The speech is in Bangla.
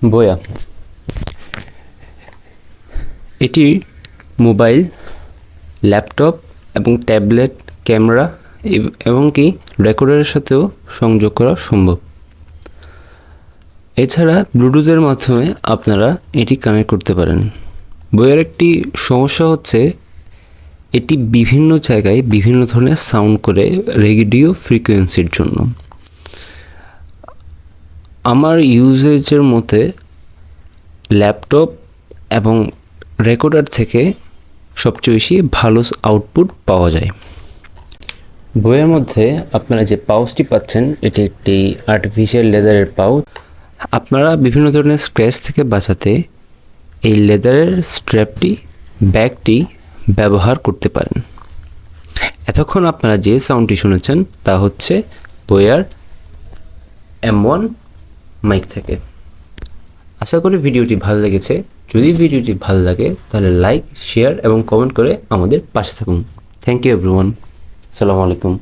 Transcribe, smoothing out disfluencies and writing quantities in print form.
BOYA এটি মোবাইল, ল্যাপটপ এবং ট্যাবলেট, ক্যামেরা এবং কি রেকর্ডারের সাথেও সংযোগ করা সম্ভব। এছাড়া ব্লুটুথের মাধ্যমে আপনারা এটি কানেক্ট করতে পারেন। BOYAর একটি সমস্যা হচ্ছে এটি বিভিন্ন জায়গায় বিভিন্ন ধরনের সাউন্ড করে রেডিও ফ্রিকোয়েন্সির জন্য। আমার ইউজেজের মতে ল্যাপটপ এবং রেকর্ডার থেকে সবচেয়ে বেশি ভালো আউটপুট পাওয়া যায়। BOYAর মধ্যে আপনারা যে পাউচটি পাচ্ছেন এটি একটি আর্টিফিশিয়াল লেদারের পাউচ। আপনারা বিভিন্ন ধরনের স্ক্র্যাচ থেকে বাঁচাতে এই লেদারের ব্যাগটি ব্যবহার করতে পারেন। এতক্ষণ আপনারা যে সাউন্ডটি শুনেছেন তা হচ্ছে BOYAর M1 মাইক থেকে। আশা করি ভিডিওটি ভালো লেগেছে। যদি ভিডিওটি ভালো লাগে তাহলে লাইক, শেয়ার এবং কমেন্ট করে আমাদের পাশে থাকুন। Thank you everyone. আসসালামু আলাইকুম।